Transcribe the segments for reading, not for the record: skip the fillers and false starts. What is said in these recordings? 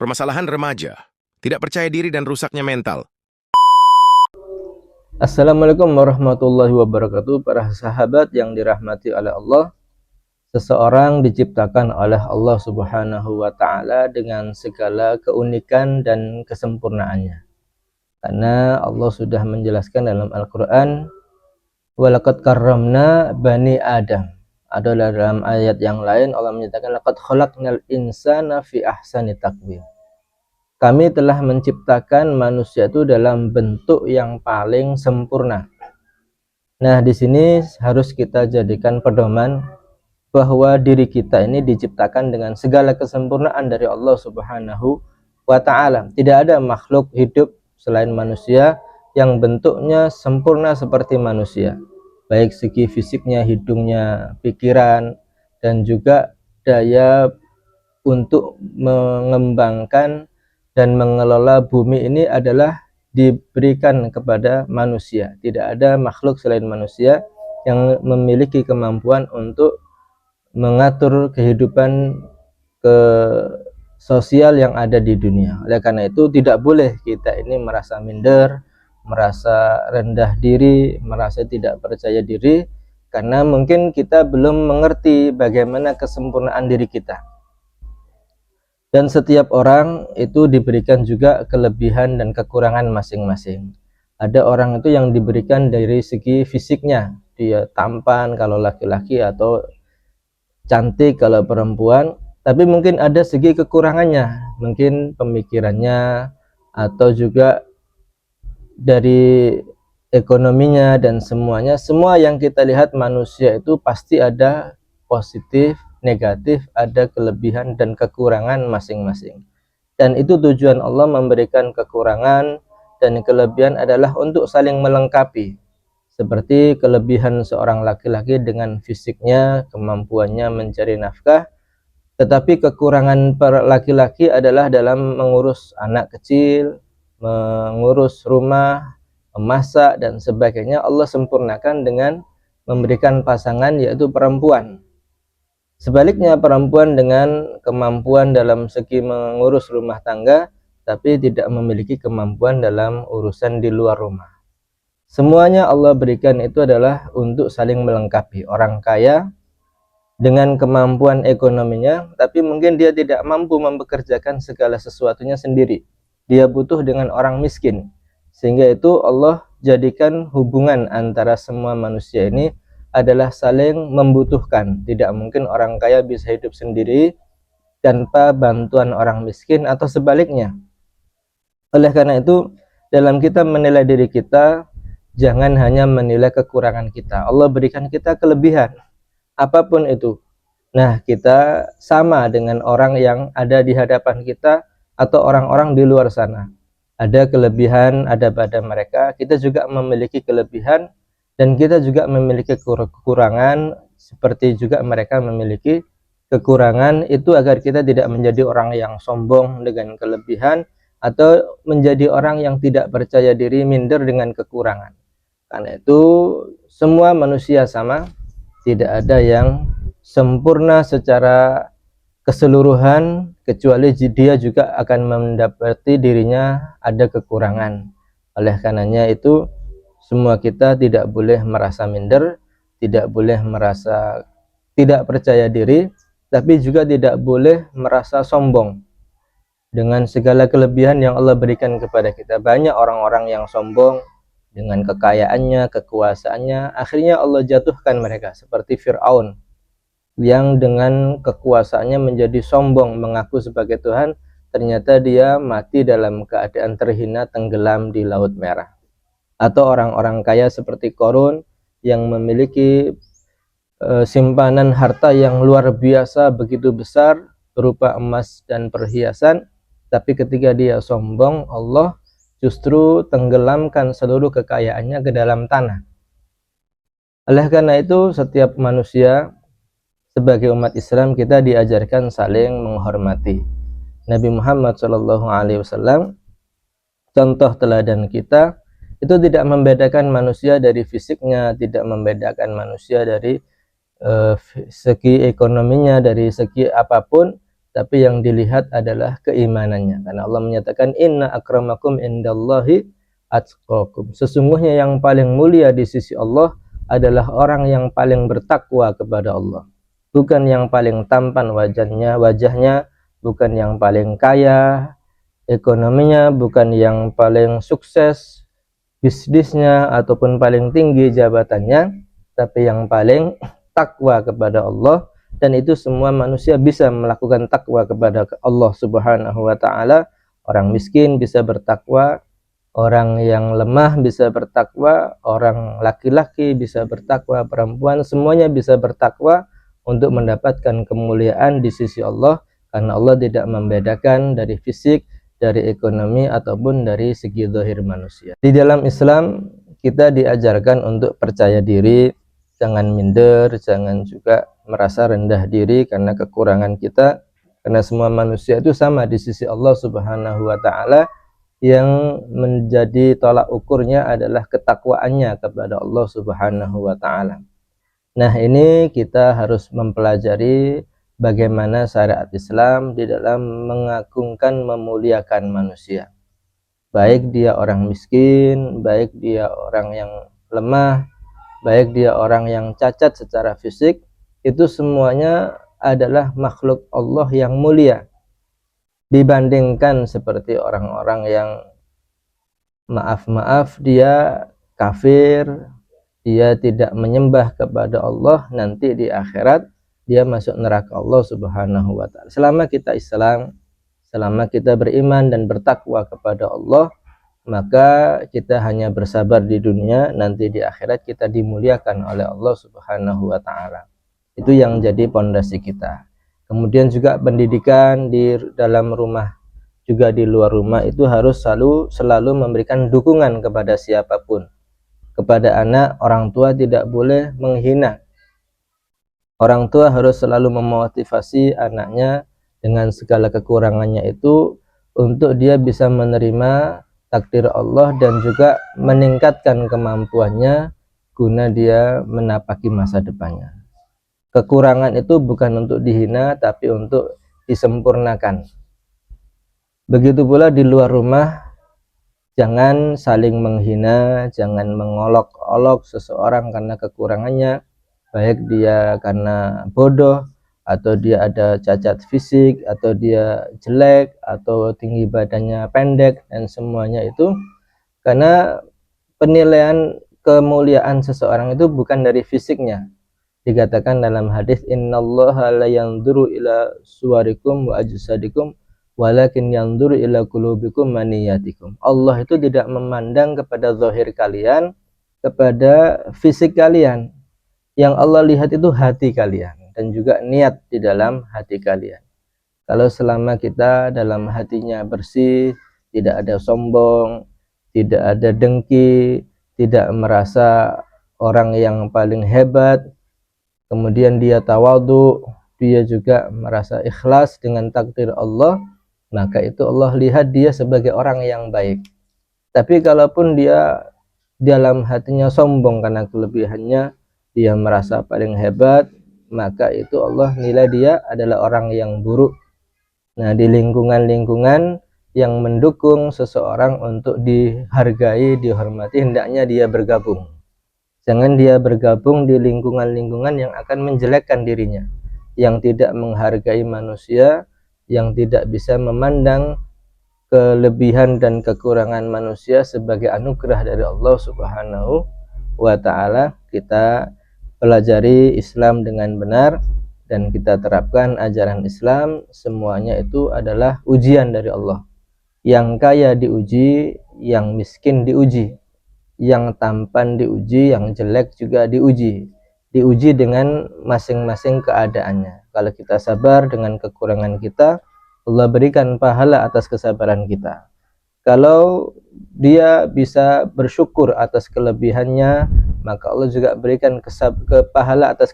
Permasalahan remaja, tidak percaya diri dan rusaknya mental. Assalamualaikum warahmatullahi wabarakatuh. Para sahabat yang dirahmati oleh Allah, seseorang diciptakan oleh Allah Subhanahu wa Ta'ala dengan segala keunikan dan kesempurnaannya. Karena Allah sudah menjelaskan dalam Al-Quran, "Walaqad karramna bani Adam." Adalah dalam ayat yang lain Allah menyatakan, "Laqad khalaqnal insana fi ahsani taqwim." Kami telah menciptakan manusia itu dalam bentuk yang paling sempurna. Nah, di sini harus kita jadikan pedoman bahwa diri kita ini diciptakan dengan segala kesempurnaan dari Allah Subhanahu wa Ta'ala. Tidak ada makhluk hidup selain manusia yang bentuknya sempurna seperti manusia, baik segi fisiknya, hidungnya, pikiran, dan juga daya untuk mengembangkan dan mengelola bumi ini adalah diberikan kepada manusia. Tidak ada makhluk selain manusia yang memiliki kemampuan untuk mengatur kehidupan ke sosial yang ada di dunia. Oleh karena itu tidak boleh kita ini merasa minder, merasa rendah diri, merasa tidak percaya diri, karena mungkin kita belum mengerti bagaimana kesempurnaan diri kita. Dan setiap orang itu diberikan juga kelebihan dan kekurangan masing-masing. Ada orang itu yang diberikan dari segi fisiknya, dia tampan kalau laki-laki atau cantik kalau perempuan, tapi mungkin ada segi kekurangannya, mungkin pemikirannya atau juga dari ekonominya dan semuanya. Semua yang kita lihat manusia itu pasti ada positif, negatif, ada kelebihan dan kekurangan masing-masing. Dan itu tujuan Allah memberikan kekurangan dan kelebihan adalah untuk saling melengkapi. Seperti kelebihan seorang laki-laki dengan fisiknya, kemampuannya mencari nafkah, tetapi kekurangan para laki-laki adalah dalam mengurus anak kecil, mengurus rumah, memasak dan sebagainya. Allah sempurnakan dengan memberikan pasangan yaitu perempuan. Sebaliknya perempuan dengan kemampuan dalam segi mengurus rumah tangga tapi tidak memiliki kemampuan dalam urusan di luar rumah. Semuanya Allah berikan itu adalah untuk saling melengkapi. Orang kaya dengan kemampuan ekonominya, tapi mungkin dia tidak mampu mempekerjakan segala sesuatunya sendiri. Dia butuh dengan orang miskin. Sehingga itu Allah jadikan hubungan antara semua manusia ini adalah saling membutuhkan. Tidak mungkin orang kaya bisa hidup sendiri tanpa bantuan orang miskin atau sebaliknya. Oleh karena itu, dalam kita menilai diri kita, jangan hanya menilai kekurangan kita. Allah berikan kita kelebihan, apapun itu. Nah, kita sama dengan orang yang ada di hadapan kita atau orang-orang di luar sana. Ada kelebihan, ada pada mereka. Kita juga memiliki kelebihan dan kita juga memiliki kekurangan, seperti juga mereka memiliki kekurangan. Itu agar kita tidak menjadi orang yang sombong dengan kelebihan atau menjadi orang yang tidak percaya diri, minder dengan kekurangan. Karena itu semua manusia sama, tidak ada yang sempurna secara keseluruhan, kecuali dia juga akan mendapati dirinya ada kekurangan. Oleh karenanya itu semua kita tidak boleh merasa minder, tidak boleh merasa tidak percaya diri, tapi juga tidak boleh merasa sombong dengan segala kelebihan yang Allah berikan kepada kita. Banyak orang-orang yang sombong dengan kekayaannya, kekuasaannya, akhirnya Allah jatuhkan mereka seperti Fir'aun yang dengan kekuasaannya menjadi sombong, mengaku sebagai Tuhan, ternyata dia mati dalam keadaan terhina, tenggelam di Laut Merah. Atau orang-orang kaya seperti Qarun yang memiliki simpanan harta yang luar biasa, begitu besar, berupa emas dan perhiasan, tapi ketika dia sombong, Allah justru tenggelamkan seluruh kekayaannya ke dalam tanah. Oleh karena itu, setiap manusia sebagai umat Islam kita diajarkan saling menghormati. Nabi Muhammad SAW, contoh teladan kita, itu tidak membedakan manusia dari fisiknya, tidak membedakan manusia dari segi ekonominya, dari segi apapun. tapi yang dilihat adalah keimanannya. Karena Allah menyatakan inna akramakum indallahi atqakum. Sesungguhnya yang paling mulia di sisi Allah adalah orang yang paling bertakwa kepada Allah. Bukan yang paling tampan wajahnya, bukan yang paling kaya ekonominya, bukan yang paling sukses bisnisnya ataupun paling tinggi jabatannya, tapi yang paling takwa kepada Allah. Dan itu semua manusia bisa melakukan takwa kepada Allah Subhanahu wa taala. Orang miskin bisa bertakwa, orang yang lemah bisa bertakwa, orang laki-laki bisa bertakwa, perempuan semuanya bisa bertakwa untuk mendapatkan kemuliaan di sisi Allah, karena Allah tidak membedakan dari fisik, dari ekonomi ataupun dari segi zahir manusia. Di dalam Islam kita diajarkan untuk percaya diri, jangan minder, jangan juga merasa rendah diri karena kekurangan kita, karena semua manusia itu sama di sisi Allah Subhanahu wa taala. Yang menjadi tolak ukurnya adalah ketakwaannya kepada Allah Subhanahu wa taala. Nah, ini kita harus mempelajari bagaimana syariat Islam di dalam mengagungkan, memuliakan manusia. Baik dia orang miskin, baik dia orang yang lemah, baik dia orang yang cacat secara fisik, itu semuanya adalah makhluk Allah yang mulia. Dibandingkan seperti orang-orang yang maaf dia kafir, dia tidak menyembah kepada Allah, nanti di akhirat dia masuk neraka Allah Subhanahu wa taala. Selama kita Islam, selama kita beriman dan bertakwa kepada Allah, maka kita hanya bersabar di dunia, nanti di akhirat kita dimuliakan oleh Allah Subhanahu wa taala. Itu yang jadi pondasi kita. Kemudian juga pendidikan di dalam rumah juga di luar rumah itu harus selalu memberikan dukungan kepada siapapun. Kepada anak, orang tua tidak boleh menghina. Orang tua harus selalu memotivasi anaknya dengan segala kekurangannya itu untuk dia bisa menerima takdir Allah dan juga meningkatkan kemampuannya guna dia menapaki masa depannya. Kekurangan itu bukan untuk dihina, tapi untuk disempurnakan. Begitu pula di luar rumah, jangan saling menghina, jangan mengolok-olok seseorang karena kekurangannya, baik dia karena bodoh, atau dia ada cacat fisik, atau dia jelek, atau tinggi badannya pendek, dan semuanya itu. Karena penilaian kemuliaan seseorang itu bukan dari fisiknya. Dikatakan dalam hadis, innallaha la yanzuru ila suwarikum wa ajsadikum walakin yanzuru ila qulubikum wa niyatikum. Allah itu tidak memandang kepada zahir kalian, kepada fisik kalian. Yang Allah lihat itu hati kalian dan juga niat di dalam hati kalian. Kalau selama kita dalam hatinya bersih, tidak ada sombong, tidak ada dengki, tidak merasa orang yang paling hebat, kemudian dia tawadhu, dia juga merasa ikhlas dengan takdir Allah, maka itu Allah lihat dia sebagai orang yang baik. Tapi kalaupun dia dalam hatinya sombong karena kelebihannya, dia merasa paling hebat, maka itu Allah nilai dia adalah orang yang buruk. Nah, di lingkungan-lingkungan yang mendukung seseorang untuk dihargai, dihormati, hendaknya dia bergabung. Jangan dia bergabung di lingkungan-lingkungan yang akan menjelekkan dirinya, yang tidak menghargai manusia, yang tidak bisa memandang kelebihan dan kekurangan manusia sebagai anugerah dari Allah Subhanahu wa ta'ala. Kita pelajari Islam dengan benar dan kita terapkan ajaran Islam, semuanya itu adalah ujian dari Allah. Yang kaya diuji, yang miskin diuji, yang tampan diuji, yang jelek juga diuji. Diuji dengan masing-masing keadaannya. Kalau kita sabar dengan kekurangan kita, Allah berikan pahala atas kesabaran kita. Kalau dia bisa bersyukur atas kelebihannya, maka Allah juga berikan pahala atas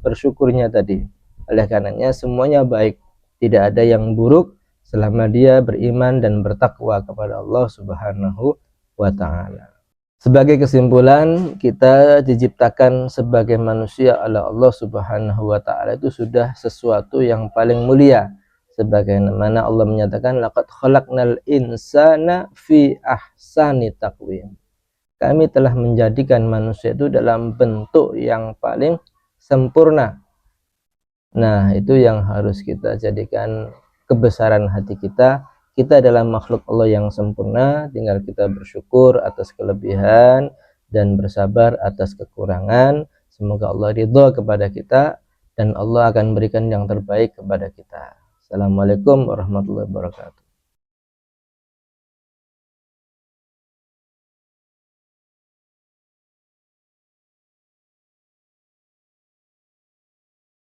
bersyukurnya tadi. Oleh karenanya semuanya baik, tidak ada yang buruk selama dia beriman dan bertakwa kepada Allah Subhanahu wa ta'ala. Sebagai kesimpulan, kita diciptakan sebagai manusia oleh Allah Subhanahu wa ta'ala itu sudah sesuatu yang paling mulia sebagaimana Allah menyatakan laqad khalaqnal insana fi ahsani taqwim. Kami telah menjadikan manusia itu dalam bentuk yang paling sempurna. Nah, itu yang harus kita jadikan kebesaran hati kita. Kita adalah makhluk Allah yang sempurna, tinggal kita bersyukur atas kelebihan dan bersabar atas kekurangan. Semoga Allah ridha kepada kita dan Allah akan berikan yang terbaik kepada kita. Assalamualaikum warahmatullahi wabarakatuh.